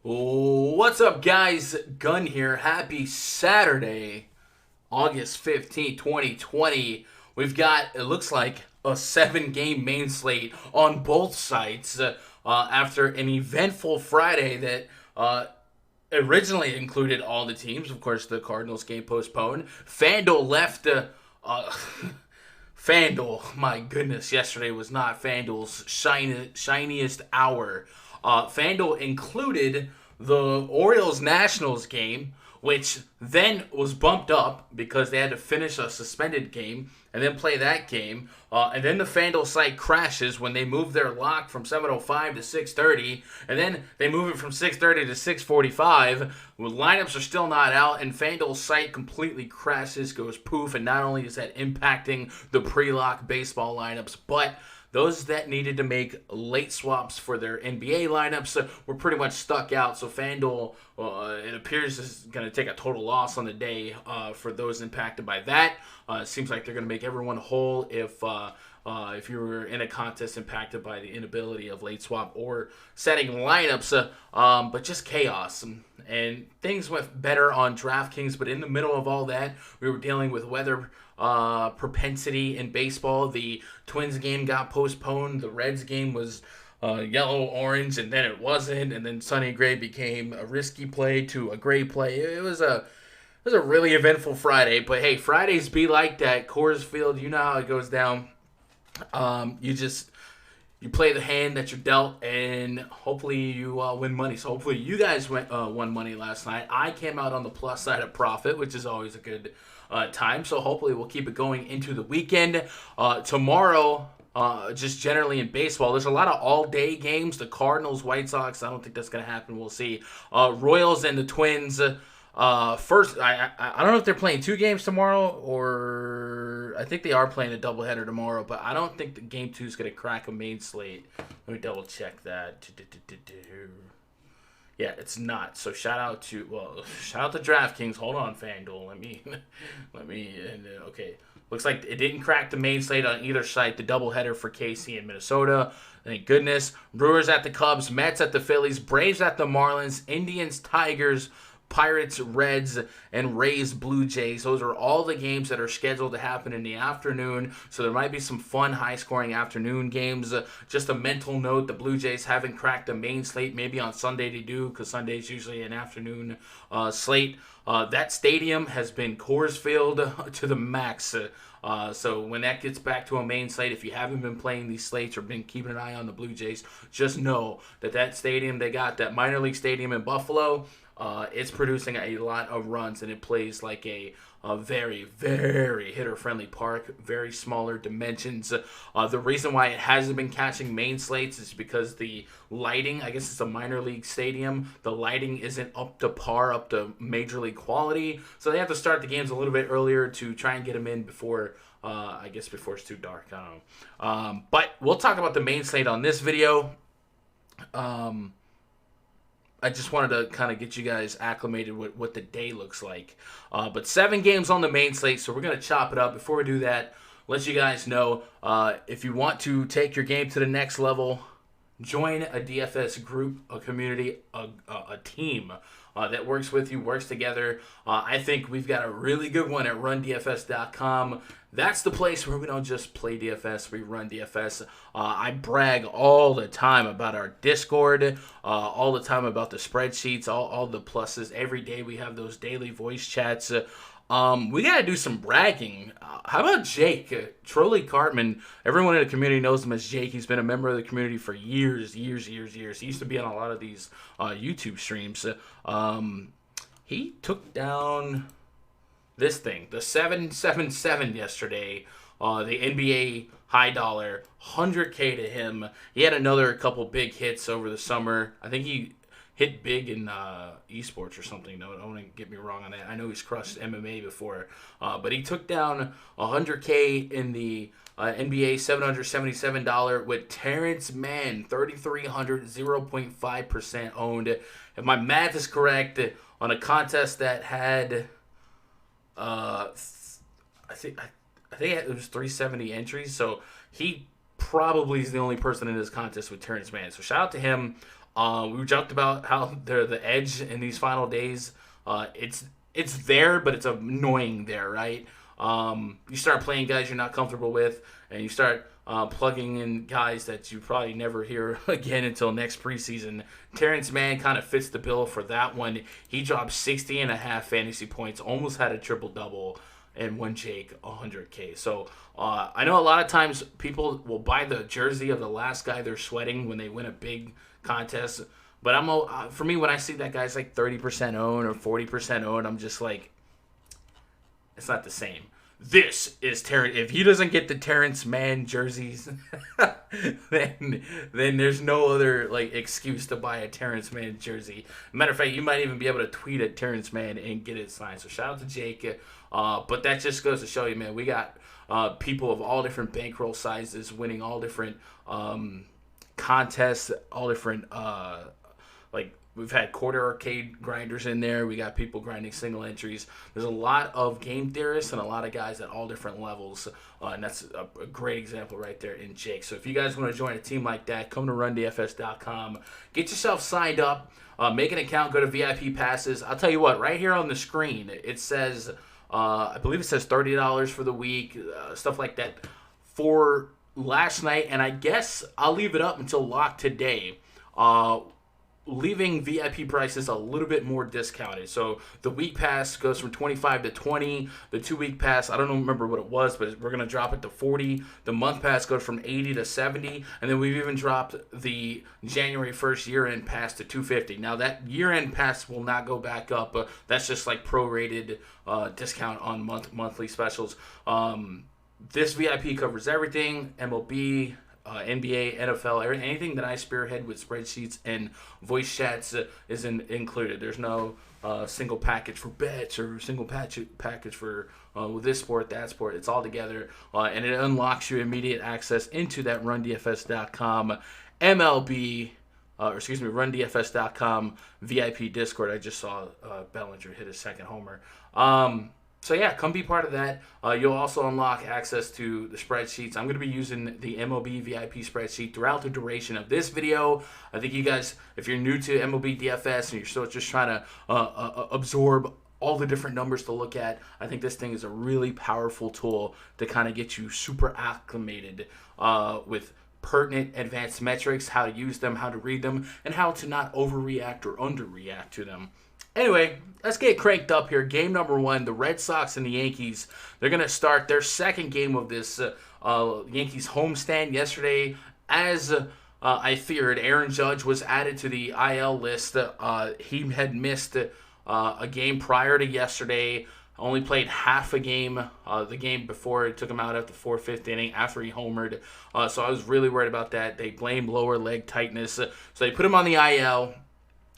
What's up, guys? Gun here. Happy Saturday, August 15th, 2020. We've got, it looks like, a 7-game main slate on both sites after an eventful Friday that originally included all the teams. Of course, the Cardinals game postponed. FanDuel left. FanDuel, my goodness, yesterday was not FanDuel's shiniest hour. FanDuel included the Orioles Nationals game, which then was bumped up because they had to finish a suspended game and then play that game. And then the FanDuel site crashes when they move their lock from 7:05 to 6:30, and then they move it from 6:30 to 6:45. Well, lineups are still not out, and FanDuel's site completely crashes, goes poof, and not only is that impacting the pre-lock baseball lineups, but those that needed to make late swaps for their NBA lineups were pretty much stuck out. So FanDuel, it appears, is going to take a total loss on the day for those impacted by that. It seems like they're going to make everyone whole if you were in a contest impacted by the inability of late swap or setting lineups. But just chaos. And things went better on DraftKings, but in the middle of all that, we were dealing with weather propensity in baseball. The Twins game got postponed. The Reds game was yellow-orange, and then it wasn't. And then Sonny Gray became a risky play to a gray play. It was a really eventful Friday. But hey, Fridays be like that. Coors Field, you know how it goes down. You play the hand that you're dealt, and hopefully you win money. So hopefully you guys won money last night. I came out on the plus side of profit, which is always a good time. So hopefully we'll keep it going into the weekend. Tomorrow, just generally in baseball, there's a lot of all-day games. The Cardinals, White Sox, I don't think that's going to happen. We'll see. Royals and the Twins. First, I don't know if they're playing 2 games tomorrow, or I think they are playing a doubleheader tomorrow, but I don't think the game 2 is going to crack a main slate. Let me double check that. Yeah, it's not. So shout out to DraftKings. Hold on, FanDuel. Okay. Looks like it didn't crack the main slate on either side. The doubleheader for KC and Minnesota. Thank goodness. Brewers at the Cubs, Mets at the Phillies, Braves at the Marlins, Indians, Tigers, Pirates, Reds, and Rays, Blue Jays. Those are all the games that are scheduled to happen in the afternoon. So there might be some fun, high-scoring afternoon games. Just a mental note, the Blue Jays haven't cracked the main slate. Maybe on Sunday they do, because Sunday is usually an afternoon slate. That stadium has been Coors Field to the max. So when that gets back to a main slate, if you haven't been playing these slates or been keeping an eye on the Blue Jays, just know that stadium, they got that minor league stadium in Buffalo. It's producing a lot of runs, and it plays like a very, very hitter-friendly park, very smaller dimensions. The reason why it hasn't been catching main slates is because the lighting, I guess it's a minor league stadium, the lighting isn't up to par, up to major league quality, so they have to start the games a little bit earlier to try and get them in before before it's too dark. I don't know. But we'll talk about the main slate on this video. I just wanted to kind of get you guys acclimated with what the day looks like. But 7 games on the main slate, so we're going to chop it up. Before we do that, let you guys know, if you want to take your game to the next level, join a DFS group, a community, a team that works with you, works together. I think we've got a really good one at rundfs.com. That's the place where we don't just play DFS, we run DFS. I brag all the time about our Discord, all the time about the spreadsheets, all the pluses. Every day we have those daily voice chats. We got to do some bragging. How about Jake? Trolley Cartman, everyone in the community knows him as Jake. He's been a member of the community for years. He used to be on a lot of these YouTube streams. He took down this thing, the 777 yesterday, the NBA high dollar, 100K to him. He had another couple big hits over the summer. I think he hit big in esports or something. No, don't get me wrong on that. I know he's crushed MMA before, but he took down 100K in the NBA $777 with Terrence Mann, 3,300, 0.5% owned. If my math is correct, on a contest that had, I think it was 370 entries, so he probably is the only person in this contest with Terrence Mann. So shout out to him. We joked about how the edge in these final days. It's there, but it's annoying there, right? You start playing guys you're not comfortable with, and you start plugging in guys that you probably never hear again until next preseason. Terrence Mann kind of fits the bill for that one. He dropped 60.5 fantasy points, almost had a triple-double, and won Jake 100K. So I know a lot of times people will buy the jersey of the last guy they're sweating when they win a big contest. But for me, when I see that guy's like 30% owned or 40% owned, I'm just like, it's not the same. This is Terrence. If he doesn't get the Terrence Mann jerseys, then there's no other like excuse to buy a Terrence Mann jersey. Matter of fact, you might even be able to tweet at Terrence Mann and get it signed. So shout out to Jake. But that just goes to show you, man, we got people of all different bankroll sizes winning all different contests, all different like. We've had quarter arcade grinders in there. We got people grinding single entries. There's a lot of game theorists and a lot of guys at all different levels. And that's a great example right there in Jake. So if you guys want to join a team like that, come to rundfs.com. Get yourself signed up. Make an account. Go to VIP passes. I'll tell you what, right here on the screen, it says, I believe it says $30 for the week, stuff like that for last night. And I guess I'll leave it up until lock today. Leaving VIP prices a little bit more discounted. So the week pass goes from 25 to 20. The 2-week pass, I don't remember what it was, but we're going to drop it to 40. The month pass goes from 80 to 70. And then we've even dropped the January 1st year-end pass to 250. Now that year-end pass will not go back up. That's just like prorated discount on monthly specials. This VIP covers everything. MLB, NBA, NFL, anything that I spearhead with spreadsheets and voice chats is included. There's no single package for bets or single package for this sport, that sport. It's all together, and it unlocks you immediate access into that rundfs.com rundfs.com VIP Discord. I just saw Bellinger hit his second homer. So yeah, come be part of that. You'll also unlock access to the spreadsheets. I'm going to be using the MLB VIP spreadsheet throughout the duration of this video. I think you guys, if you're new to MLB DFS and you're still just trying to absorb all the different numbers to look at, I think this thing is a really powerful tool to kind of get you super acclimated with pertinent advanced metrics, how to use them, how to read them, and how to not overreact or underreact to them. Anyway, let's get cranked up here. Game number 1, the Red Sox and the Yankees. They're going to start their second game of this Yankees homestand yesterday. As I feared, Aaron Judge was added to the IL list. He had missed a game prior to yesterday. Only played half a game, the game before it took him out at the 4th inning after he homered. So I was really worried about that. They blamed lower leg tightness. So they put him on the IL.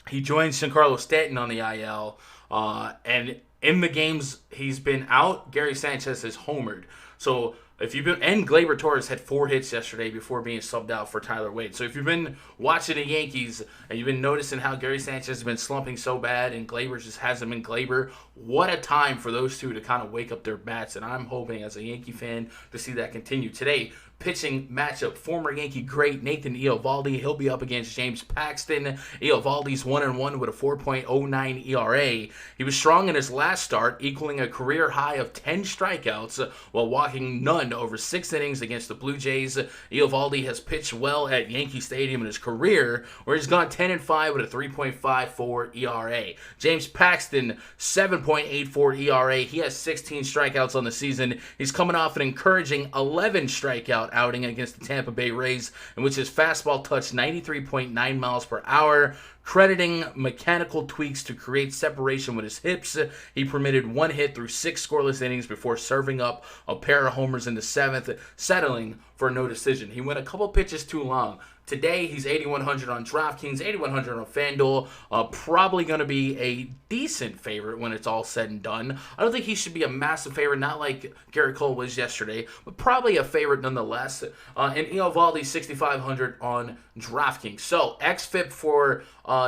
He joined Giancarlo Stanton on the IL, and in the games he's been out, Gary Sanchez has homered. So if you've been, and Gleyber Torres had 4 hits yesterday before being subbed out for Tyler Wade. So if you've been watching the Yankees and you've been noticing how Gary Sanchez has been slumping so bad and Gleyber just hasn't been Gleyber, what a time for those two to kind of wake up their bats. And I'm hoping as a Yankee fan to see that continue. Today, pitching matchup, former Yankee great Nathan Eovaldi. He'll be up against James Paxton. Eovaldi's 1-1 with a 4.09 ERA. He was strong in his last start, equaling a career high of 10 strikeouts while walking none over 6 innings against the Blue Jays. Eovaldi has pitched well at Yankee Stadium in his career, where he's gone 10-5 with a 3.54 ERA. James Paxton, 7.84 ERA. He has 16 strikeouts on the season. He's coming off an encouraging 11 strikeout outing against the Tampa Bay Rays, in which his fastball touched 93.9 miles per hour. Crediting mechanical tweaks to create separation with his hips, he permitted 1 hit through 6 scoreless innings before serving up a pair of homers in the 7th, settling for no decision. He went a couple pitches too long. Today, he's 8,100 on DraftKings, 8,100 on FanDuel. Probably going to be a decent favorite when it's all said and done. I don't think he should be a massive favorite, not like Garrett Cole was yesterday, but probably a favorite nonetheless. And Eovaldi, 6,500 on DraftKings. So, XFIP for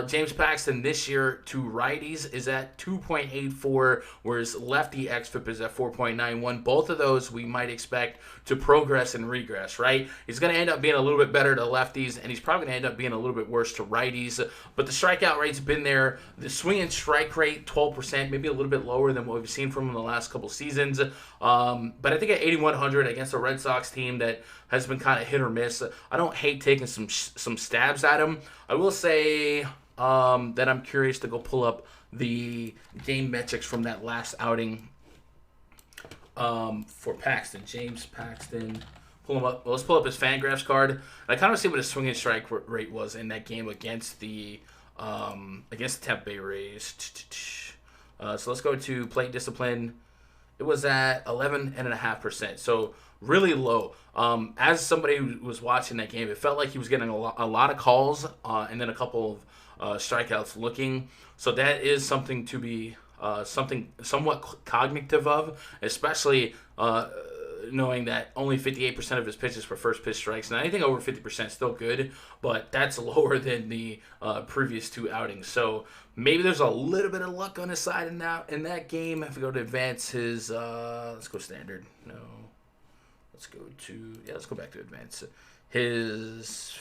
James Paxton this year to righties is at 2.84, whereas lefty XFIP is at 4.91. Both of those we might expect to progress and regress, right? He's going to end up being a little bit better to lefties. lefties, and he's probably going to end up being a little bit worse to righties. But the strikeout rate's been there. The swing and strike rate, 12%, maybe a little bit lower than what we've seen from him in the last couple seasons. But I think at 8,100 against a Red Sox team that has been kind of hit or miss, I don't hate taking some stabs at him. I will say that I'm curious to go pull up the game metrics from that last outing for Paxton. James Paxton. Pull him up. Well, let's pull up his FanGraphs card. And I kind of see what his swing and strike rate was in that game against the Tampa Bay Rays. So let's go to plate discipline. It was at 11.5%. So really low. As somebody who was watching that game, it felt like he was getting a lot of calls and then a couple of strikeouts looking. So that is something to be something somewhat cognitive of, especially knowing that only 58% of his pitches were first pitch strikes. And anything over 50% is still good, but that's lower than the previous two outings. So maybe there's a little bit of luck on his side in that game. If we go to advance his, let's go standard. No. Let's go back to advance. His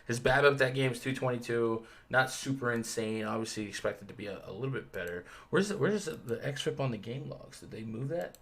BABIP that game is 222. Not super insane. Obviously expected to be a little bit better. Where's the xFIP on the game logs? Did they move that?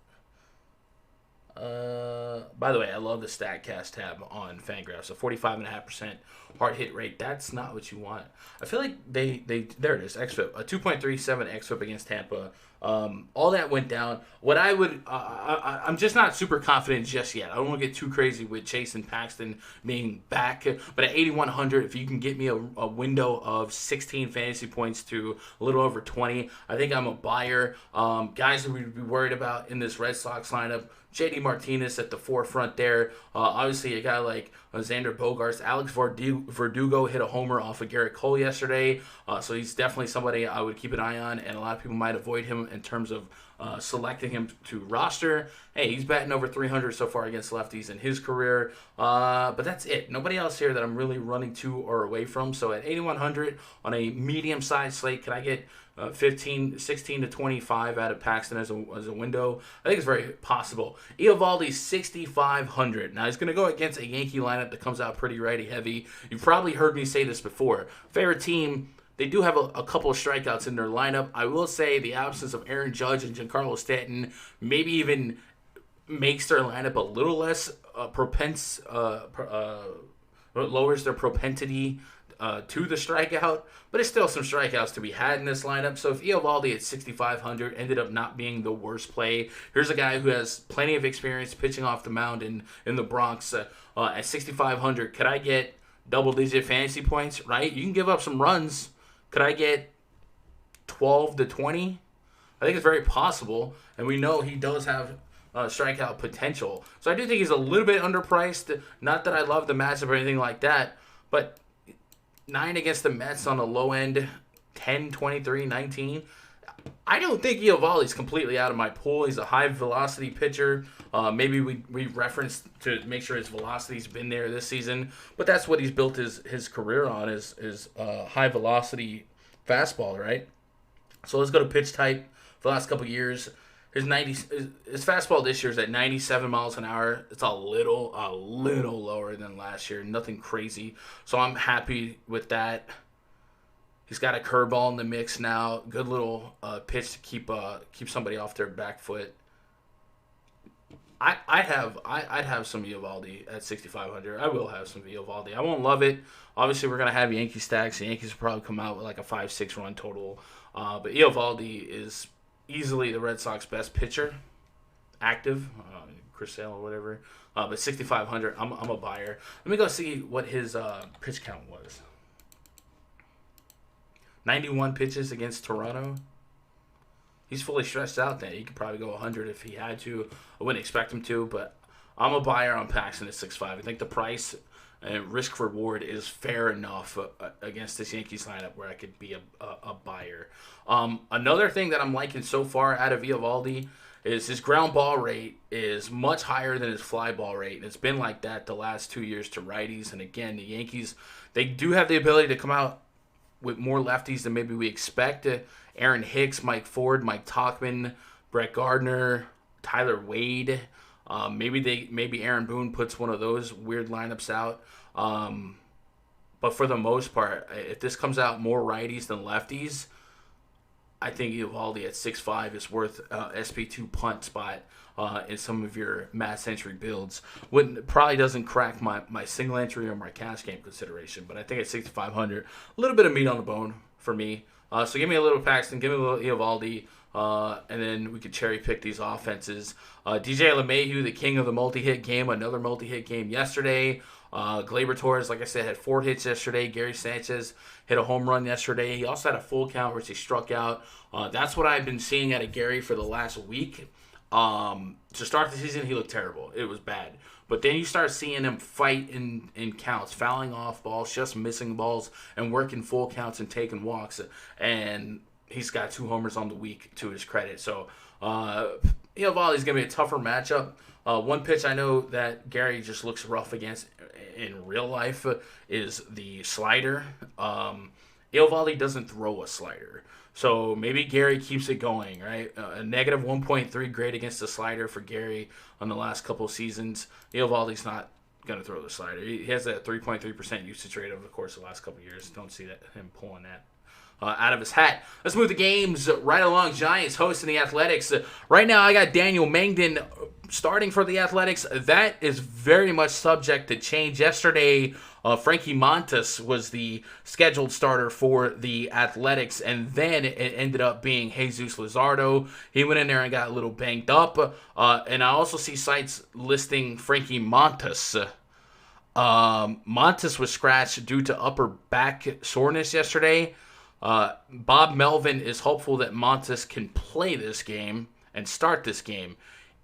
By the way, I love the StatCast tab on FanGraphs. So 45.5% hard hit rate. That's not what you want. I feel like they there it is. xFIP, a 2.37 xFIP against Tampa. All that went down. What I would, I'm just not super confident just yet. I don't want to get too crazy with Chase and Paxton being back. But at 8,100, if you can get me a window of 16 fantasy points to a little over 20, I think I'm a buyer. Guys that we'd be worried about in this Red Sox lineup, JD Martinez at the forefront there. Obviously, a guy like Xander Bogaerts. Alex Verdugo hit a homer off of Garrett Cole yesterday. So he's definitely somebody I would keep an eye on, and a lot of people might avoid him in terms of selecting him to roster. Hey, he's batting over 300 so far against lefties in his career. But that's it. Nobody else here that I'm really running to or away from. So at 8,100 on a medium-sized slate, can I get 16 to 25 out of Paxton as a window? I think it's very possible. Eovaldi's 6,500. Now, he's going to go against a Yankee lineup that comes out pretty righty-heavy. You've probably heard me say this before. Favorite team, they do have a couple of strikeouts in their lineup. I will say the absence of Aaron Judge and Giancarlo Stanton maybe even makes their lineup a little less lowers their propensity to the strikeout, but it's still some strikeouts to be had in this lineup. So if Eovaldi at 6,500 ended up not being the worst play, here's a guy who has plenty of experience pitching off the mound in the Bronx. At 6,500, could I get double-digit fantasy points, right? You can give up some runs. Could I get 12 to 20? I think it's very possible, and we know he does have strikeout potential. So I do think he's a little bit underpriced. Not that I love the matchup or anything like that, but 9 against the Mets on the low end, 10, 23, 19. I don't think Eovaldi's completely out of my pool. He's a high-velocity pitcher. Maybe we referenced to make sure his velocity's been there this season, but that's what he's built his career on, is high-velocity fastball, right? So let's go to pitch type for the last couple years. His fastball this year is at 97 miles an hour. It's a little lower than last year. Nothing crazy. So I'm happy with that. He's got a curveball in the mix now. Good little pitch to keep somebody off their back foot. I'd have some Eovaldi at 6,500. I will have some Eovaldi. I won't love it. Obviously, we're gonna have Yankee stacks. The Yankees will probably come out with like a 5-6 run total. But Eovaldi is easily the Red Sox best pitcher, active, Chris Sale or whatever. But 6,500, I'm a buyer. Let me go see what his pitch count was. 91 pitches against Toronto. He's fully stretched out then. He could probably go 100 if he had to. I wouldn't expect him to, but I'm a buyer on Paxton at 6.5. I think the price and risk reward is fair enough against this Yankees lineup where I could be a buyer. Another thing that I'm liking so far out of Eovaldi is his ground ball rate is much higher than his fly ball rate. And it's been like that the last 2 years to righties. And again, the Yankees, they do have the ability to come out with more lefties than maybe we expect. Aaron Hicks, Mike Ford, Mike Tauchman, Brett Gardner, Tyler Wade. Maybe Aaron Boone puts one of those weird lineups out. But for the most part, if this comes out more righties than lefties, I think Eovaldi at 6'5" is worth SP2 punt spot in some of your mass entry builds. Probably doesn't crack my single entry or my cash game consideration, but I think at 6,500, a little bit of meat on the bone for me. So give me a little Paxton, give me a little Eovaldi, and then we could cherry pick these offenses. DJ LeMahieu, the king of the multi-hit game, another multi-hit game yesterday. Gleyber Torres, like I said, had 4 hits yesterday. Gary Sanchez hit a home run yesterday. He also had a full count which he struck out. That's what I've been seeing out of Gary for the last week. To start the season, he looked terrible. It was bad. But then you start seeing him fight in counts, fouling off balls, just missing balls, and working full counts and taking walks. And he's got 2 homers on the week to his credit. So, Eovaldi's going to be a tougher matchup. One pitch I know that Gary just looks rough against in real life is the slider. Eovaldi doesn't throw a slider. So maybe Gary keeps it going, right? A negative 1.3 grade against the slider for Gary on the last couple of seasons. Eovaldi's not going to throw the slider. He has that 3.3% usage rate over the course of the last couple of years. Don't see him pulling that out of his hat. Let's move the games right along. Giants hosting the Athletics. Right now, I got Daniel Mangden starting for the Athletics. That is very much subject to change. Yesterday, Frankie Montas was the scheduled starter for the Athletics, and then it ended up being Jesus Luzardo. He went in there and got a little banged up. And I also see sites listing Frankie Montas. Montas was scratched due to upper back soreness yesterday. Bob Melvin is hopeful that Montas can play this game and start this game.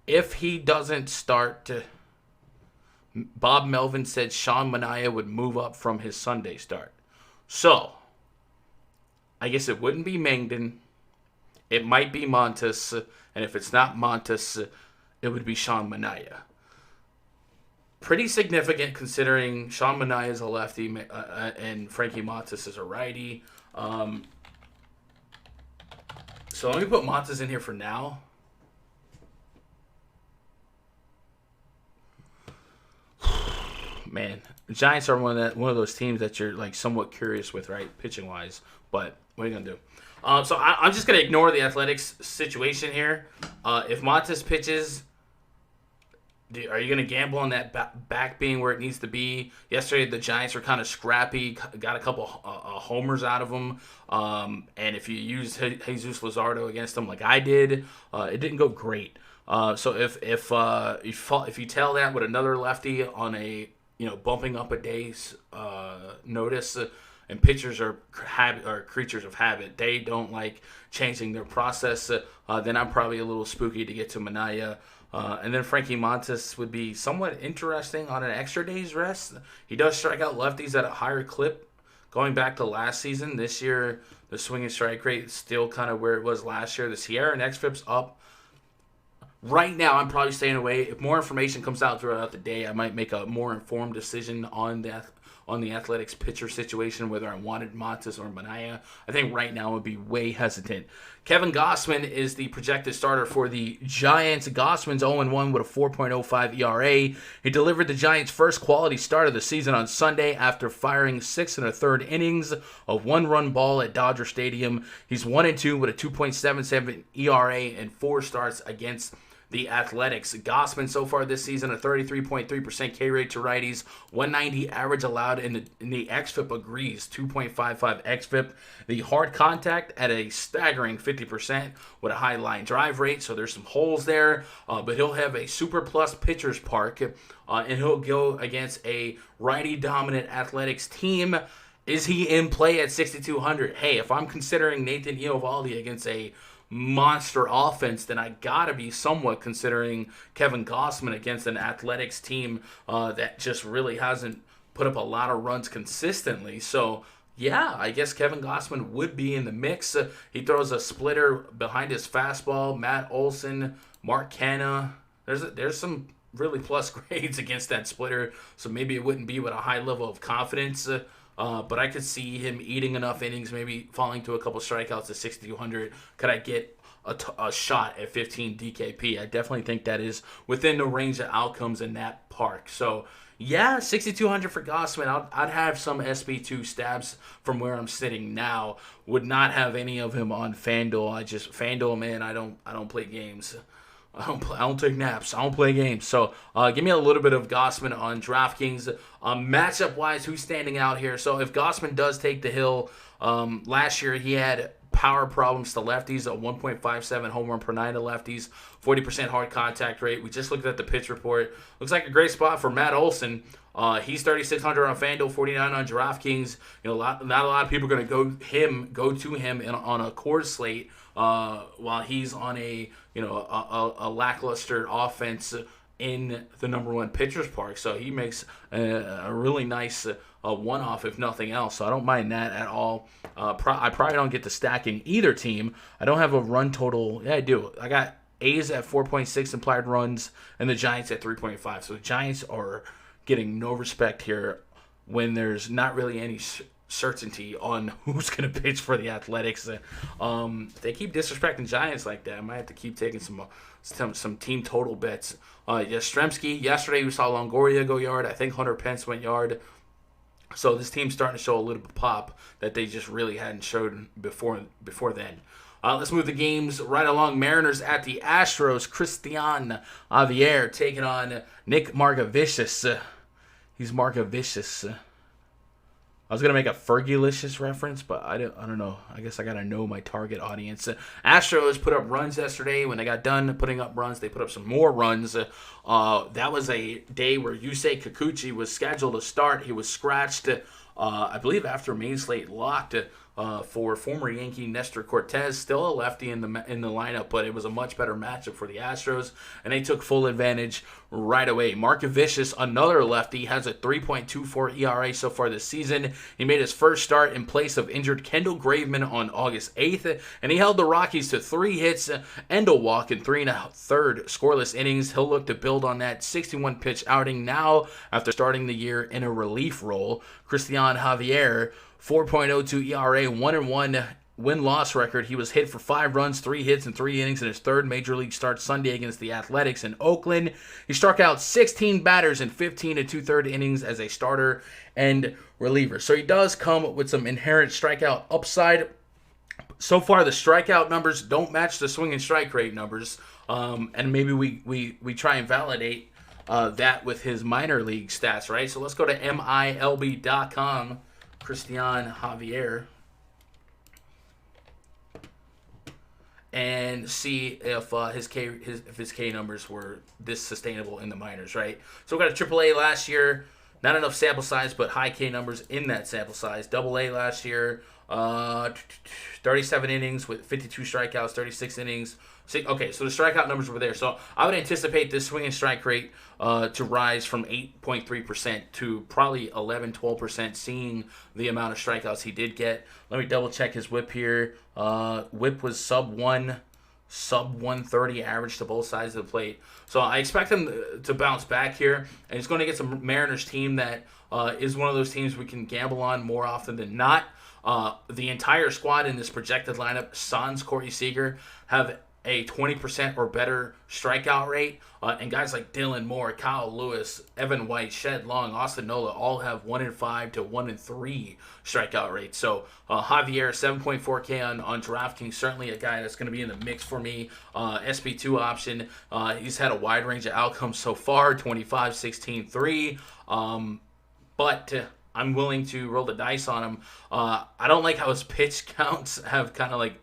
If he doesn't start, Bob Melvin said Sean Manaea would move up from his Sunday start. So, I guess it wouldn't be Mangden. It might be Montas. And if it's not Montas, it would be Sean Manaea. Pretty significant considering Sean Manaea is a lefty and Frankie Montas is a righty. So let me put Montas in here for now. Man, the Giants are one of those teams that you're like somewhat curious with, right, pitching wise. But what are you gonna do? So I'm just gonna ignore the Athletics situation here. If Montas pitches, are you gonna gamble on that back being where it needs to be? Yesterday the Giants were kind of scrappy, got a couple homers out of them. And if you use Jesus Luzardo against them like I did, it didn't go great. So if you tell that with another lefty on a bumping up a day's notice, and pitchers are creatures of habit, they don't like changing their process. Then I'm probably a little spooky to get to Manaea. And then Frankie Montas would be somewhat interesting on an extra day's rest. He does strike out lefties at a higher clip going back to last season. This year, the swing and strike rate is still kind of where it was last year. The Sierra and xFIP's up. Right now, I'm probably staying away. If more information comes out throughout the day, I might make a more informed decision on the Athletics pitcher situation, whether I wanted Montas or Manaea. I think right now I would be way hesitant. Kevin Gossman is the projected starter for the Giants. Gossman's 0-1 with a 4.05 ERA. He delivered the Giants' first quality start of the season on Sunday after firing 6 1/3 innings of 1-run ball at Dodger Stadium. He's 1-2 with a 2.77 ERA and 4 starts against the Athletics. Gossman so far this season, a 33.3% K rate to righties, 190 average allowed, in the xFIP agrees, 2.55 xFIP. The hard contact at a staggering 50% with a high line drive rate, so there's some holes there, but he'll have a super plus pitcher's park, and he'll go against a righty-dominant Athletics team. Is he in play at 6,200? Hey, if I'm considering Nathan Eovaldi against a monster offense, then I gotta be somewhat considering Kevin Gossman against an Athletics team that just really hasn't put up a lot of runs consistently. So yeah, I guess Kevin Gossman would be in the mix. He throws a splitter behind his fastball. Matt Olson, Mark Canha. There's some really plus grades against that splitter, so maybe it wouldn't be with a high level of confidence. But I could see him eating enough innings, maybe falling to a couple strikeouts at 6,200. Could I get a shot at 15 DKP. I definitely think that is within the range of outcomes in that park. So, yeah, 6,200 for Gossman. I'd have some SB2 stabs from where I'm sitting now. Would not have any of him on FanDuel. FanDuel, man, I don't play games. I don't take naps. I don't play games. So give me a little bit of Gossman on DraftKings. Matchup wise, who's standing out here? So if Gossman does take the hill, last year he had power problems to lefties, a 1.57 home run per 9 to lefties, 40% hard contact rate. We just looked at the pitch report. Looks like a great spot for Matt Olson. He's 3,600 on FanDuel, 49 on DraftKings. Not a lot of people are going to go to him on a Coors slate while he's on a lackluster offense in the number one pitcher's park. So he makes a really nice one-off, if nothing else. So I don't mind that at all. I probably don't get to stacking either team. I don't have a run total. Yeah, I do. I got A's at 4.6 implied runs and the Giants at 3.5. So the Giants are getting no respect here when there's not really any certainty on who's going to pitch for the Athletics. If they keep disrespecting Giants like that, I might have to keep taking some team total bets. Yastrzemski, yesterday we saw Longoria go yard. I think Hunter Pence went yard. So this team's starting to show a little bit of pop that they just really hadn't showed before then. Let's move the games right along. Mariners at the Astros. Christian Javier taking on Nick Margevicius. He's Margevicius. I was going to make a Fergalicious reference, but I don't know. I guess I got to know my target audience. Astros put up runs yesterday. When they got done putting up runs, they put up some more runs. That was a day where Yusei Kikuchi was scheduled to start. He was scratched, I believe, after Main Slate locked for former Yankee Nestor Cortez, still a lefty in the lineup, but it was a much better matchup for the Astros, and they took full advantage right away. Markevicius, another lefty, has a 3.24 ERA so far this season. He made his first start in place of injured Kendall Graveman on August 8th, and he held the Rockies to 3 hits and a walk in 3 1/3 scoreless innings. He'll look to build on that 61-pitch outing now after starting the year in a relief role. Christian Javier, 4.02 ERA, 1-1 win-loss record. He was hit for 5 runs, 3 hits, and 3 innings in his third major league start Sunday against the Athletics in Oakland. He struck out 16 batters in 15 2/3 innings as a starter and reliever. So he does come with some inherent strikeout upside. So far, the strikeout numbers don't match the swing and strike rate numbers, and maybe we try and validate that with his minor league stats, right? So let's go to MILB.com. Christian Javier, and see if his K numbers were this sustainable in the minors, right? So we got a AAA last year, not enough sample size, but high K numbers in that sample size. AA last year, 37 innings with 52 strikeouts, 36 innings. Okay, so the strikeout numbers were there. So I would anticipate this swing and strike rate to rise from 8.3% to probably 11-12%, seeing the amount of strikeouts he did get. Let me double check his whip here. Whip was sub 130 average to both sides of the plate. So I expect him to bounce back here, and he's going to get some Mariners team that is one of those teams we can gamble on more often than not. The entire squad in this projected lineup, sans Corey Seager, have a 20% or better strikeout rate, and guys like Dylan Moore, Kyle Lewis, Evan White, Shed Long, Austin Nola all have 1-5 to 1-3 strikeout rates. So Javier, 7.4K on DraftKings, certainly a guy that's going to be in the mix for me. SB2 option, he's had a wide range of outcomes so far, 25, 16, 3, but I'm willing to roll the dice on him. I don't like how his pitch counts have kind of like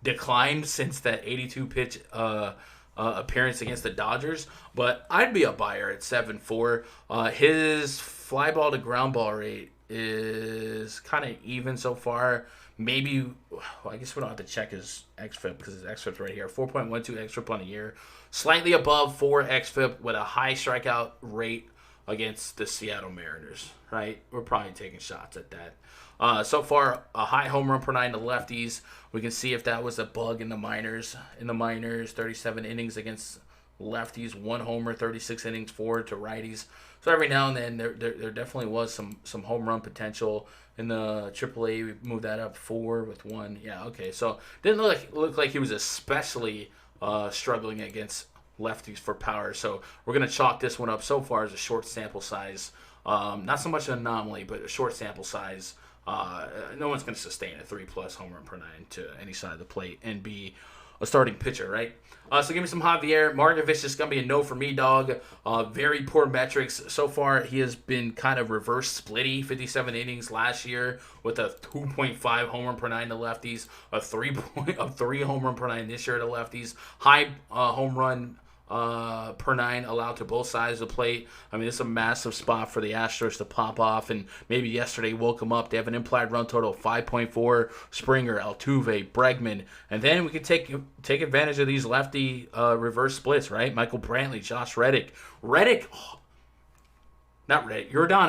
declined since that 82 pitch appearance against the Dodgers, but I'd be a buyer at 7.4. His fly ball to ground ball rate is kind of even so far. Maybe, I guess we don't have to check his xFIP because his xFIP's right here. 4.12 xFIP on the year, slightly above 4 xFIP with a high strikeout rate against the Seattle Mariners, right? We're probably taking shots at that. So far, a high home run per 9 to lefties. We can see if that was a bug in the minors. 37 innings against lefties, 1 homer, 36 innings, 4 to righties. So every now and then there definitely was some home run potential. In the AAA, we moved that up 4 with 1. Yeah, okay. So didn't look like he was especially struggling against lefties for power. So we're going to chalk this one up so far as a short sample size. Not so much an anomaly, but a short sample size. No one's going to sustain a 3+ home run per 9 to any side of the plate and be a starting pitcher, right? So give me some Javier. Markovich is going to be a no for me, dog. Very poor metrics. So far, he has been kind of reverse splitty. 57 innings last year with a 2.5 home run per 9 to lefties. A 3 home run per 9 this year to lefties. High home run per 9 allowed to both sides of the plate. I mean, it's a massive spot for the Astros to pop off, and maybe yesterday woke them up. They have an implied run total of 5.4. Springer, Altuve, Bregman, and then we could take advantage of these lefty reverse splits, right? Michael Brantley, Josh Reddick, Yordan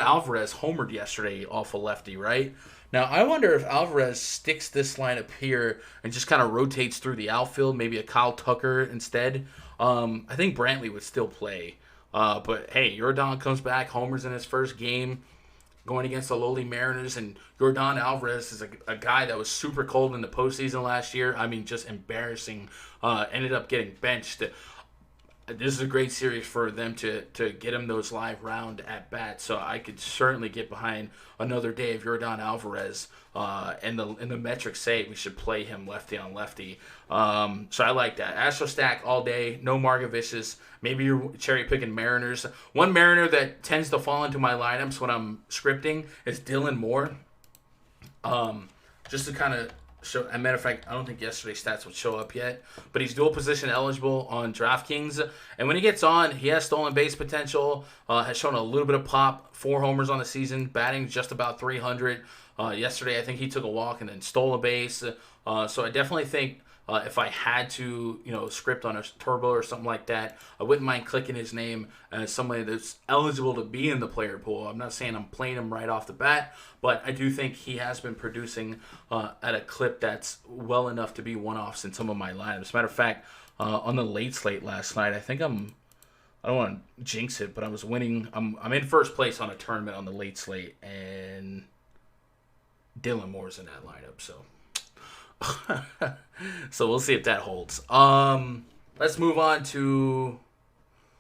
Alvarez homered yesterday off a lefty, right? Now, I wonder if Alvarez sticks this lineup here and just kind of rotates through the outfield, maybe a Kyle Tucker instead. I think Brantley would still play. But, hey, Yordan comes back, homers in his first game going against the lowly Mariners, and Yordan Alvarez is a guy that was super cold in the postseason last year. I mean, just embarrassing. Ended up getting benched. This is a great series for them to get him those live round at bats. So I could certainly get behind another day of Yordan Alvarez. And the metrics say we should play him lefty on lefty. So I like that. Astro stack all day. No Margoviches. Maybe you're cherry picking Mariners. One Mariner that tends to fall into my lineups when I'm scripting is Dylan Moore. Just to kind of show, as a matter of fact, I don't think yesterday's stats would show up yet, but he's dual position eligible on DraftKings. And when he gets on, he has stolen base potential, has shown a little bit of pop, 4 homers on the season, batting just about 300. Yesterday, I think he took a walk and then stole a base. So I definitely think if I had to, script on a turbo or something like that, I wouldn't mind clicking his name as somebody that's eligible to be in the player pool. I'm not saying I'm playing him right off the bat, but I do think he has been producing at a clip that's well enough to be one-offs in some of my lineups. As a matter of fact, on the late slate last night, I don't want to jinx it, but I was winning. I'm in first place on a tournament on the late slate, and Dylan Moore's in that lineup, so so we'll see if that holds. Let's move on to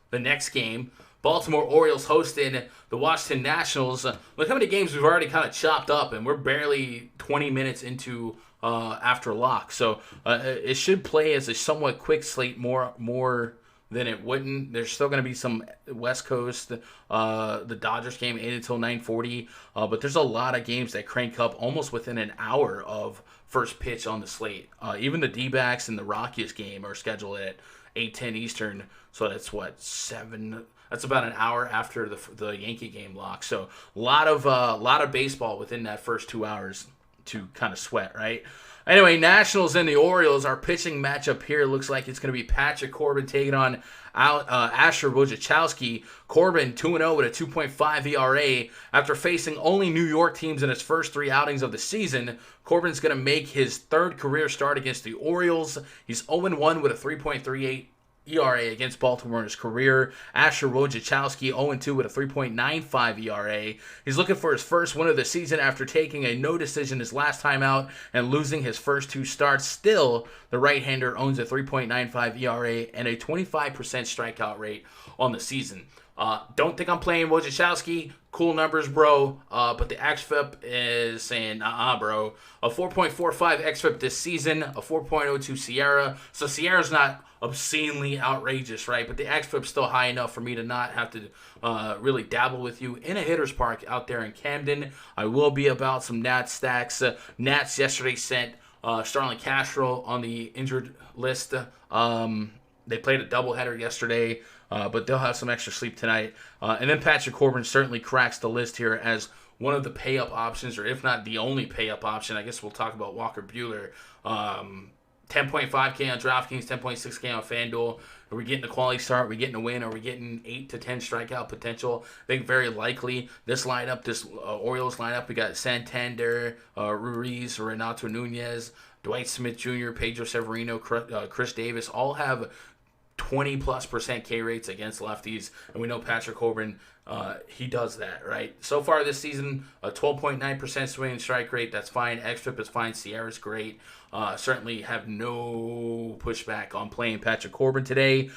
the next game. Baltimore Orioles hosting the Washington Nationals. Look how many games we've already kind of chopped up, and we're barely 20 minutes into after lock. So it should play as a somewhat quick slate more than it wouldn't. There's still going to be some West Coast. The Dodgers game 8 until 9:40. But there's a lot of games that crank up almost within an hour of first pitch on the slate. Even the D-backs and the Rockies game are scheduled at 8:10 Eastern. So that's 7. That's about an hour after the Yankee game lock. So a lot of baseball within that first 2 hours to kind of sweat, right? Anyway, Nationals and the Orioles, our pitching matchup here looks like it's going to be Patrick Corbin taking on Asher Wojciechowski. Corbin 2-0 with a 2.5 ERA. After facing only New York teams in his first 3 outings of the season, Corbin's going to make his 3rd career start against the Orioles. He's 0-1 with a 3.38 ERA against Baltimore in his career. Asher Wojciechowski 0-2 with a 3.95 ERA. He's looking for his first win of the season after taking a no decision his last time out and losing his first 2 starts. Still, the right-hander owns a 3.95 ERA and a 25% strikeout rate on the season. Don't think I'm playing Wojciechowski. Cool numbers, bro. But the xFIP is saying, bro. A 4.45 xFIP this season, a 4.02 Sierra. So Sierra's not obscenely outrageous, right? But the xFIP's still high enough for me to not have to really dabble with you in a hitter's park out there in Camden. I will be about some Nats stacks. Nats yesterday sent Starlin Castro on the injured list. They played a doubleheader yesterday, but they'll have some extra sleep tonight. And then Patrick Corbin certainly cracks the list here as one of the pay-up options, or if not the only pay-up option. I guess we'll talk about Walker Bueller. 10.5K on DraftKings, 10.6K on FanDuel. Are we getting a quality start? Are we getting a win? Are we getting 8 to 10 strikeout potential? I think very likely this lineup, this Orioles lineup, we got Santander, Ruiz, Renato Nunez, Dwight Smith Jr., Pedro Severino, Chris Davis, all have 20+% K rates against lefties, and we know Patrick Corbin, he does that, right? So far this season, a 12.9% swing and strike rate, that's fine. XFIP is fine. Sierra's great. Certainly have no pushback on playing Patrick Corbin today.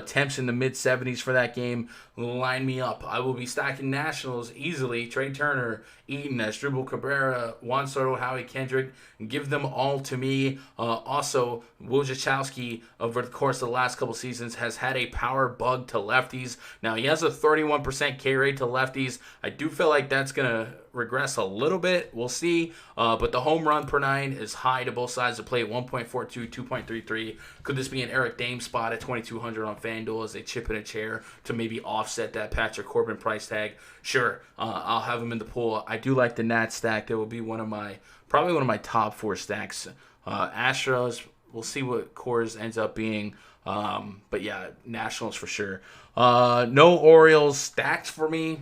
Temps in the mid-70s for that game. Line me up. I will be stacking Nationals easily. Trey Turner, Eaton, Asdrubal Cabrera, Juan Soto, Howie Kendrick. Give them all to me. Also, Wojciechowski, over the course of the last couple seasons, has had a power bug to lefties. Now, he has a 31% K rate to lefties. I do feel like that's going to regress a little bit. We'll see. But the home run per 9 is high to both sides of play, 1.42, 2.33. Could this be an Eric Dame spot at 2,200 on FanDuel as they chip in a chair to maybe offset that Patrick Corbin price tag? Sure. I'll have him in the pool. I do like the Nat stack. That will be probably one of my top 4 stacks. Astros, we'll see what Coors ends up being. But yeah, Nationals for sure. No Orioles stacked for me.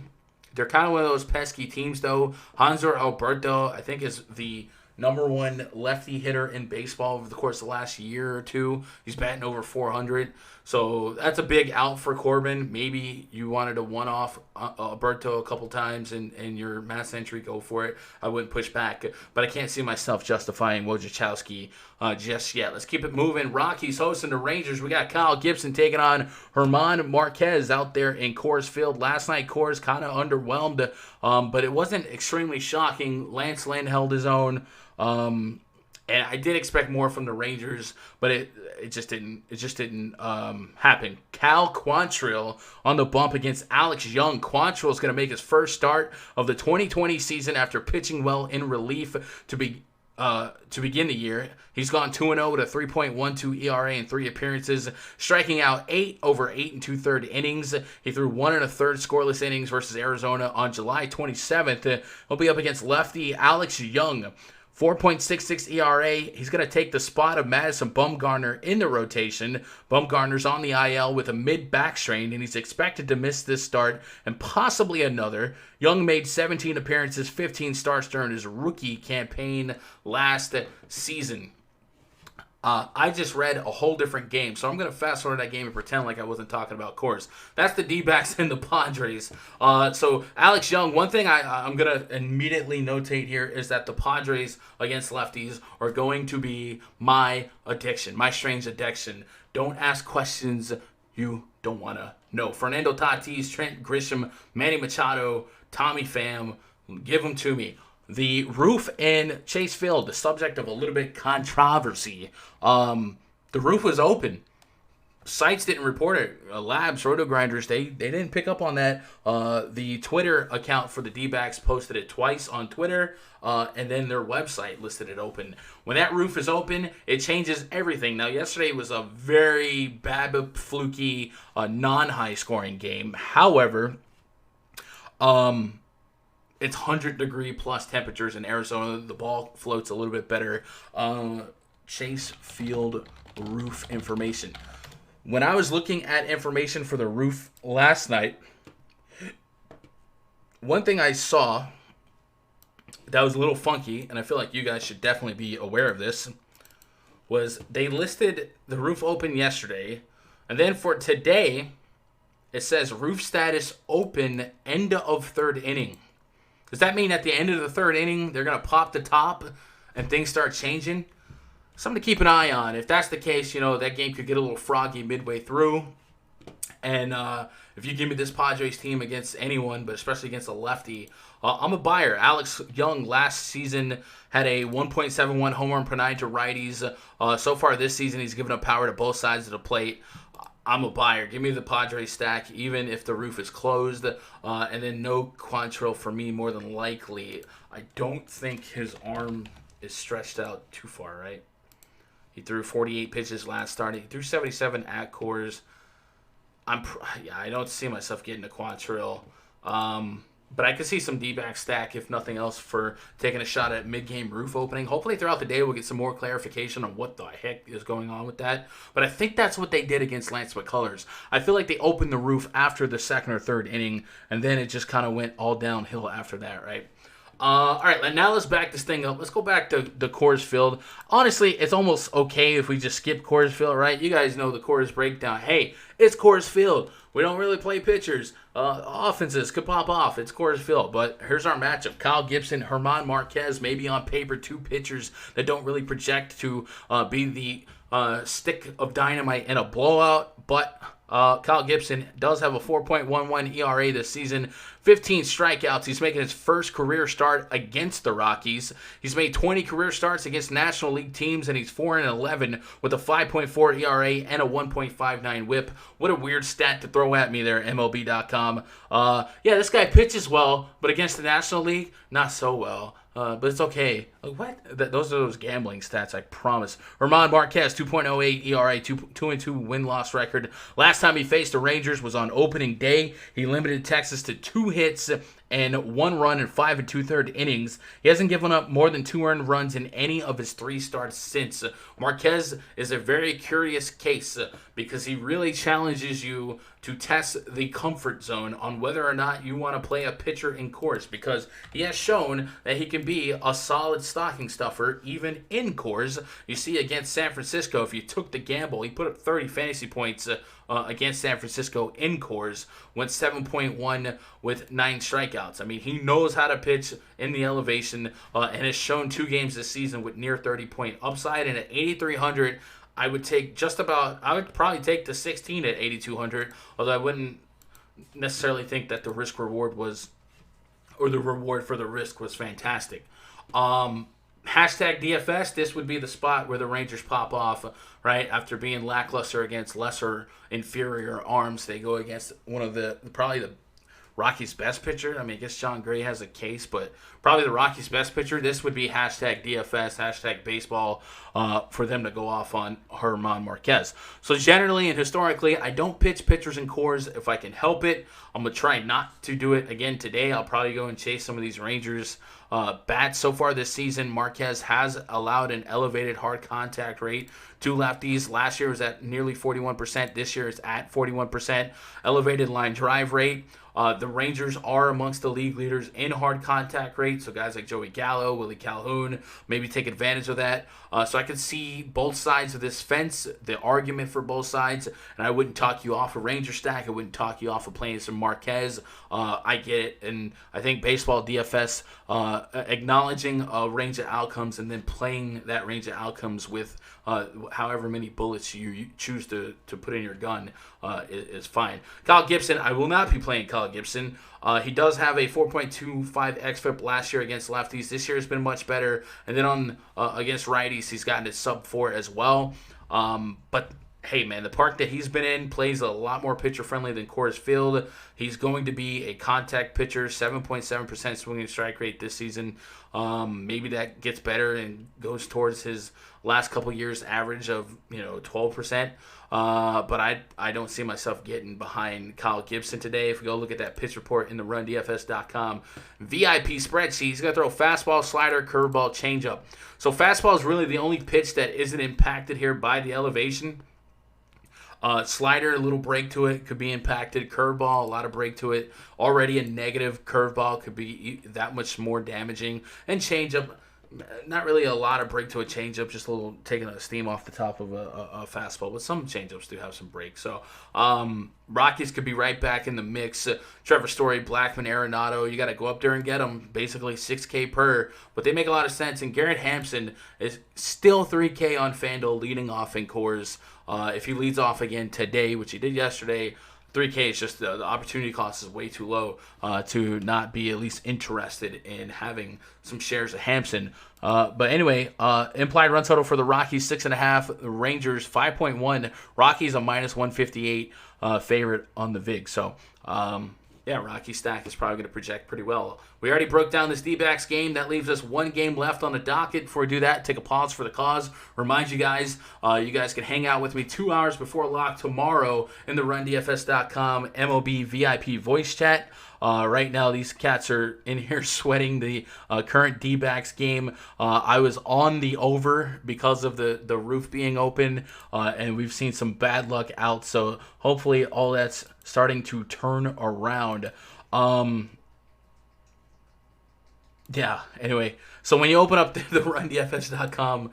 They're kind of one of those pesky teams, though. Hanser Alberto, I think, is the number 1 lefty hitter in baseball over the course of the last year or two. He's batting over 400. So that's a big out for Corbin. Maybe you wanted to one-off Alberto a couple times in your mass entry, go for it. I wouldn't push back. But I can't see myself justifying Wojciechowski just yet. Let's keep it moving. Rockies hosting the Rangers. We got Kyle Gibson taking on German Marquez out there in Coors Field. Last night, Coors kind of underwhelmed, but it wasn't extremely shocking. Lance Lynn held his own. And I did expect more from the Rangers, but it just didn't happen. Cal Quantrill on the bump against Alex Young. Quantrill is going to make his first start of the 2020 season after pitching well in relief to begin the year. He's gone 2-0 with a 3.12 ERA in 3 appearances, striking out 8 over 8 and 2/3 innings. He threw 1 1/3 scoreless innings versus Arizona on July 27th. He'll be up against lefty Alex Young. 4.66 ERA. He's going to take the spot of Madison Bumgarner in the rotation. Bumgarner's on the IL with a mid-back strain, and he's expected to miss this start and possibly another. Young made 17 appearances, 15 starts during his rookie campaign last season. I just read a whole different game, so I'm going to fast forward that game and pretend like I wasn't talking about Coors. That's the D-backs and the Padres. So Alex Young, one thing I'm going to immediately notate here is that the Padres against lefties are going to be my addiction, my strange addiction. Don't ask questions you don't want to know. Fernando Tatis, Trent Grisham, Manny Machado, Tommy Pham, give them to me. The roof in Chase Field, the subject of a little bit controversy. The roof was open. Sites didn't report it. Labs, Roto-Grinders, they didn't pick up on that. The Twitter account for the D-backs posted it twice on Twitter, and then their website listed it open. When that roof is open, it changes everything. Now, yesterday was a very bad, fluky, non-high-scoring game. However, it's 100-degree plus temperatures in Arizona. The ball floats a little bit better. Chase Field roof information. When I was looking at information for the roof last night, one thing I saw that was a little funky, and I feel like you guys should definitely be aware of this, was they listed the roof open yesterday, and then for today, it says roof status open, end of 3rd inning. Does that mean at the end of the 3rd inning, they're going to pop the top and things start changing? Something to keep an eye on. If that's the case, that game could get a little froggy midway through. And if you give me this Padres team against anyone, but especially against a lefty, I'm a buyer. Alex Young last season had a 1.71 home run per 9 to righties. So far this season, he's given up power to both sides of the plate. I'm a buyer. Give me the Padres stack, even if the roof is closed. And then no Quantrill for me, more than likely. I don't think his arm is stretched out too far, right? He threw 48 pitches last start. He threw 77 at Coors. I don't see myself getting a Quantrill. But I could see some D-back stack, if nothing else, for taking a shot at mid-game roof opening. Hopefully throughout the day we'll get some more clarification on what the heck is going on with that. But I think that's what they did against Lance McCullers. I feel like they opened the roof after the 2nd or 3rd inning, and then it just kind of went all downhill after that, right? All right, now let's back this thing up. Let's go back to the Coors Field. Honestly, it's almost okay if we just skip Coors Field, right? You guys know the Coors breakdown. Hey, it's Coors Field. We don't really play pitchers. Offenses could pop off. It's Coors Field. But here's our matchup. Kyle Gibson, German Marquez, maybe on paper, two pitchers that don't really project to be the stick of dynamite in a blowout. But Kyle Gibson does have a 4.11 ERA this season, 15 strikeouts. He's making his first career start against the Rockies. He's made 20 career starts against National League teams, and he's 4-11 with a 5.4 ERA and a 1.59 WHIP. What a weird stat to throw at me there, MLB.com. Yeah, this guy pitches well, but against the National League, not so well. But it's okay. What? Those are those gambling stats, I promise. German Marquez, 2.08 ERA, 2-2 win-loss record. Last time he faced the Rangers was on opening day. He limited Texas to 2 hits and 1 run in 5 2/3 innings. He hasn't given up more than 2 earned runs in any of his 3 starts since. Marquez is a very curious case because he really challenges you to test the comfort zone on whether or not you want to play a pitcher in Coors, because he has shown that he can be a solid stocking stuffer even in Coors. You see against San Francisco, if you took the gamble, he put up 30 fantasy points against San Francisco in Coors, went 7.1 with 9 strikeouts. I mean, he knows how to pitch in the elevation and has shown 2 games this season with near 30-point upside. And at 8,300, I would probably take the 16 at 8,200, although I wouldn't necessarily think that the risk reward was, or the reward for the risk was fantastic. Hashtag DFS, this would be the spot where the Rangers pop off, right? After being lackluster against lesser, inferior arms, they go against one of probably the Rockies' best pitcher. I mean, I guess John Gray has a case, but probably the Rockies' best pitcher. This would be hashtag DFS, hashtag baseball for them to go off on German Marquez. So generally and historically, I don't pitch pitchers in Coors if I can help it. I'm going to try not to do it again today. I'll probably go and chase some of these Rangers bats. So far this season, Marquez has allowed an elevated hard contact rate to lefties. Last year was at nearly 41%. This year it's at 41%. Elevated line drive rate. The Rangers are amongst the league leaders in hard contact rate, so guys like Joey Gallo, Willie Calhoun, maybe take advantage of that. So I can see both sides of this fence, the argument for both sides, and I wouldn't talk you off a Ranger stack. I wouldn't talk you off of playing some Marquez. I get it, and I think baseball DFS, acknowledging a range of outcomes and then playing that range of outcomes with however many bullets you choose to put in your gun is fine. Kyle Gibson, I will not be playing Kyle Gibson. He does have a 4.25 xFIP last year against lefties. This year has been much better. And then on against righties, he's gotten to sub-4 as well. But hey, man, the park that he's been in plays a lot more pitcher-friendly than Coors Field. He's going to be a contact pitcher, 7.7% swinging strike rate this season. Maybe that gets better and goes towards his last couple years' average of 12%. But I don't see myself getting behind Kyle Gibson today. If we go look at that pitch report in the RunDFS.com VIP spreadsheet, he's going to throw fastball, slider, curveball, changeup. So fastball is really the only pitch that isn't impacted here by the elevation. Slider, a little break to it, could be impacted. Curveball, a lot of break to it. Already a negative curveball could be that much more damaging. And changeup, not really a lot of break to a changeup, just a little taking the steam off the top of a fastball. But some changeups do have some break. So Rockies could be right back in the mix. Trevor Story, Blackman, Arenado, you got to go up there and get them. Basically $6K per, but they make a lot of sense. And Garrett Hampson is still $3K on FanDuel, leading off in Coors. If he leads off again today, which he did yesterday, $3K is just the opportunity cost is way too low to not be at least interested in having some shares of Hampson. But anyway, implied run total for the Rockies 6.5, the Rangers 5.1. Rockies a minus 158 favorite on the VIG. So yeah, Rocky stack is probably going to project pretty well. We already broke down this D-backs game. That leaves us one game left on the docket. Before we do that, take a pause for the cause. Remind you guys can hang out with me 2 hours before lock tomorrow in the RunDFS.com MLB VIP voice chat. Right now, these cats are in here sweating the current D-backs game. I was on the over because of the roof being open, and we've seen some bad luck out. So hopefully all that's starting to turn around. Yeah. Anyway, so when you open up the RunDFS.com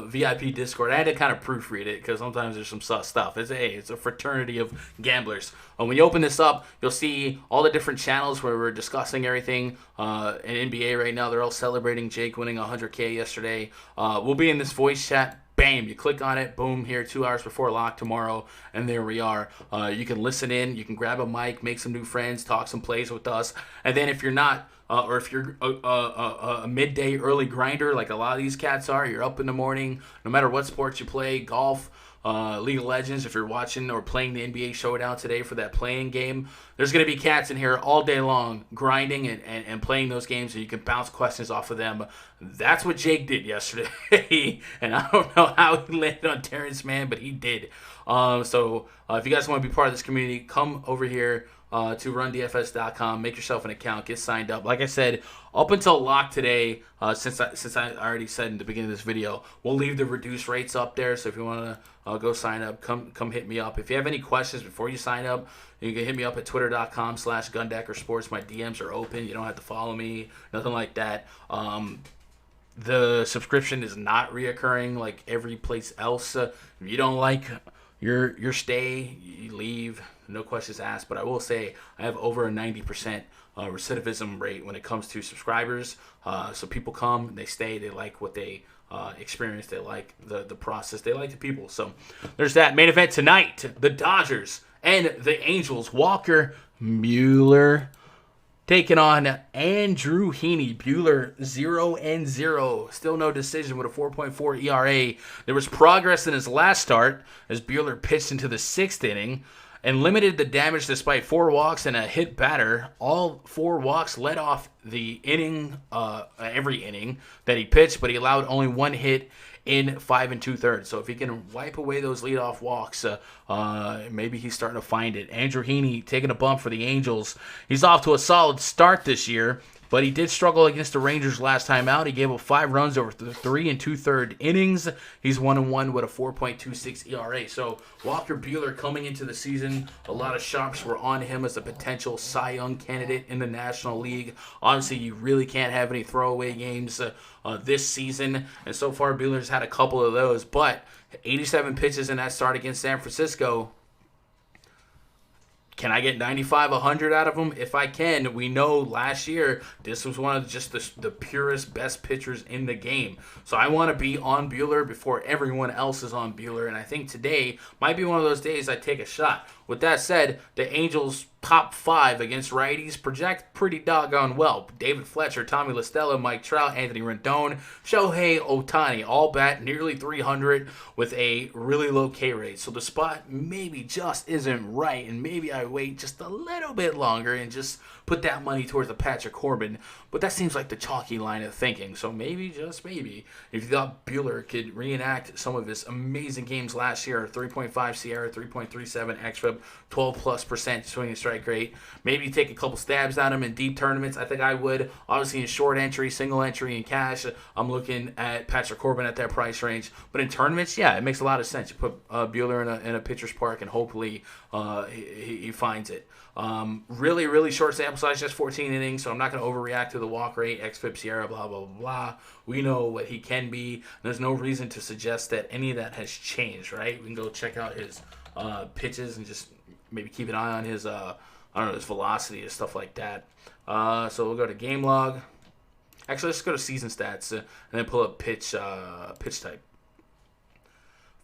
VIP Discord, I had to kind of proofread it because sometimes there's some sus stuff. It's a fraternity of gamblers. When you open this up, you'll see all the different channels where we're discussing everything. In NBA right now, they're all celebrating Jake winning 100K yesterday. We'll be in this voice chat. Bam, you click on it, boom, here 2 hours before lock tomorrow, and there we are. You can listen in, you can grab a mic, make some new friends, talk some plays with us, and then if you're not, or if you're a midday early grinder like a lot of these cats are, you're up in the morning, no matter what sports you play, golf, League of Legends, if you're watching or playing the NBA Showdown today for that playing game, there's going to be cats in here all day long grinding and playing those games, and you can bounce questions off of them. That's what Jake did yesterday, and I don't know how he landed on Terrence Mann, but he did. So if you guys want to be part of this community, come over here to rundfs.com, make yourself an account, get signed up. Like I said, up until lock today, since I already said in the beginning of this video, we'll leave the reduced rates up there. So if you want to go sign up, come hit me up. If you have any questions before you sign up, you can hit me up at twitter.com/gundeckersports. My DMs are open. You don't have to follow me, nothing like that. The subscription is not reoccurring like every place else. If you don't like your stay, you leave. No questions asked. But I will say I have over a 90% recidivism rate when it comes to subscribers. So people come, they stay, they like what they experience, they like the process, they like the people. So there's that. Main event tonight, the Dodgers and the Angels. Walker Bueller taking on Andrew Heaney. Bueller 0-0. Still no decision with a 4.4 ERA. There was progress in his last start as Bueller pitched into the 6th inning and limited the damage despite 4 walks and a hit batter. All 4 walks led off the inning, every inning that he pitched, but he allowed only 1 hit in 5 2/3. So if he can wipe away those leadoff walks, maybe he's starting to find it. Andrew Heaney taking a bump for the Angels. He's off to a solid start this year, but he did struggle against the Rangers last time out. He gave up 5 runs over 3 2/3 innings. He's 1-1 with a 4.26 ERA. So Walker Bueller coming into the season, a lot of sharps were on him as a potential Cy Young candidate in the National League. Obviously, you really can't have any throwaway games this season, and so far Bueller's had a couple of those. But 87 pitches in that start against San Francisco. Can I get 95, 100 out of him? If I can, we know last year this was one of just the purest, best pitchers in the game. So I want to be on Bueller before everyone else is on Bueller, and I think today might be one of those days I take a shot. With that said, the Angels' top 5 against righties project pretty doggone well. David Fletcher, Tommy La Stella, Mike Trout, Anthony Rendon, Shohei Ohtani, all bat nearly 300 with a really low K rate. So the spot maybe just isn't right, and maybe I wait just a little bit longer and just put that money towards the Patrick Corbin. But that seems like the chalky line of thinking. So maybe, just maybe, if you thought Bueller could reenact some of his amazing games last year, 3.5 Sierra, 3.37 xFIP, 12+% swinging strike rate, maybe take a couple stabs at him in deep tournaments. I think I would. Obviously in short entry, single entry, and cash, I'm looking at Patrick Corbin at that price range. But in tournaments, yeah, it makes a lot of sense. You put Bueller in a pitcher's park, and hopefully he finds it. Really, really short sample size, just 14 innings, so I'm not going to overreact to the walk rate, xFIP, Sierra, blah, blah, blah, blah. We know what he can be. There's no reason to suggest that any of that has changed, right? We can go check out his pitches and just maybe keep an eye on his, his velocity and stuff like that. So we'll go to game log. Actually, let's go to season stats and then pull up pitch type.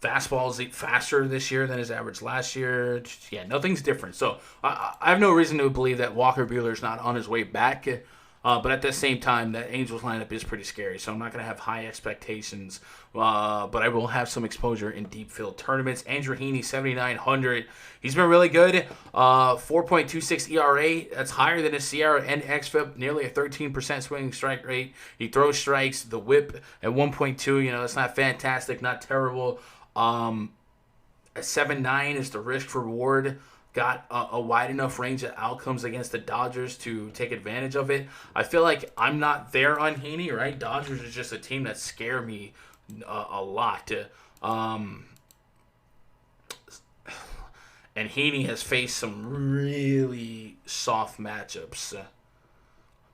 Fastball is faster this year than his average last year. Yeah, nothing's different. So I have no reason to believe that Walker Bueller is not on his way back. But at the same time, that Angels lineup is pretty scary. So I'm not going to have high expectations. But I will have some exposure in deep field tournaments. Andrew Heaney, 7,900. He's been really good. 4.26 ERA. That's higher than his Sierra and xFIP. Nearly a 13% swinging strike rate. He throws strikes. The whip at 1.2. That's not fantastic, not terrible. At 7.9 is the risk reward. Got a wide enough range of outcomes against the Dodgers to take advantage of it. I feel like I'm not there on Heaney, right? Dodgers is just a team that scare me a lot. And Heaney has faced some really soft matchups.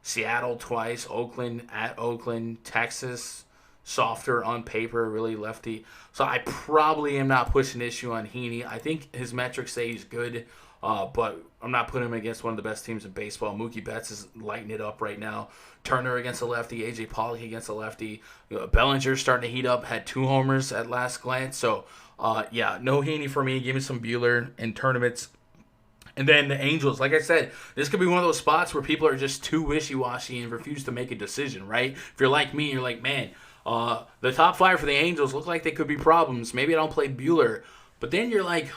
Seattle twice, Oakland at Oakland, Texas, softer on paper, really lefty. So I probably am not pushing issue on Heaney. I think his metrics say he's good, but I'm not putting him against one of the best teams in baseball. Mookie Betts is lighting it up right now. Turner against a lefty, A.J. Pollock against a lefty. Bellinger's starting to heat up, had 2 homers at last glance. So, no Heaney for me. Give me some Bueller in tournaments. And then the Angels, like I said, this could be one of those spots where people are just too wishy-washy and refuse to make a decision, right? If you're like me, you're like, man, the top 5 for the Angels look like they could be problems. Maybe I don't play Bueller. But then you're like,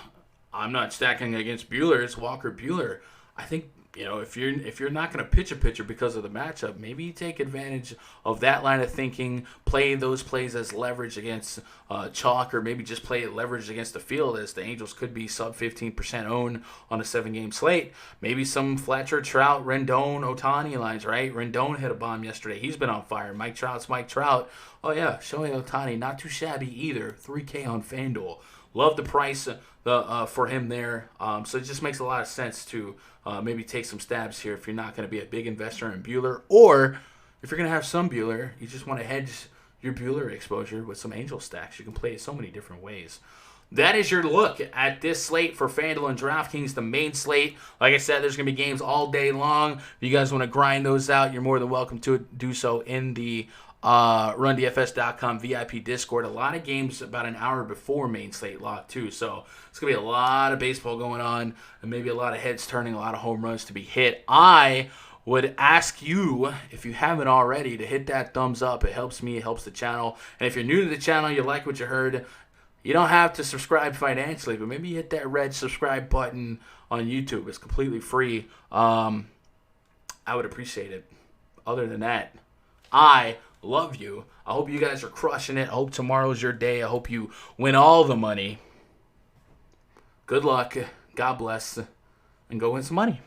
I'm not stacking against Bueller. It's Walker Bueller. I think, if you're not going to pitch a pitcher because of the matchup, maybe you take advantage of that line of thinking, play those plays as leverage against chalk, or maybe just play it leverage against the field, as the Angels could be sub 15% owned on a 7-game slate. Maybe some Fletcher, Trout, Rendon, Ohtani lines, right? Rendon hit a bomb yesterday. He's been on fire. Mike Trout's Mike Trout. Oh, yeah, Shohei Ohtani, not too shabby either. $3K on FanDuel. Love the price for him there. So it just makes a lot of sense to maybe take some stabs here if you're not going to be a big investor in Bueller. Or if you're going to have some Bueller, you just want to hedge your Bueller exposure with some Angel stacks. You can play it so many different ways. That is your look at this slate for FanDuel and DraftKings, the main slate. Like I said, there's going to be games all day long. If you guys want to grind those out, you're more than welcome to do so in the RunDFS.com VIP Discord. A lot of games about an hour before main slate lock too, so it's gonna be a lot of baseball going on and maybe a lot of heads turning, a lot of home runs to be hit. I would ask you, if you haven't already, to hit that thumbs up. It helps me, it helps the channel. And if you're new to the channel, you like what you heard, you don't have to subscribe financially, but maybe hit that red subscribe button on YouTube. It's completely free. I would appreciate it. Other than that, I love you. I hope you guys are crushing it. I hope tomorrow's your day. I hope you win all the money. Good luck. God bless. And go win some money.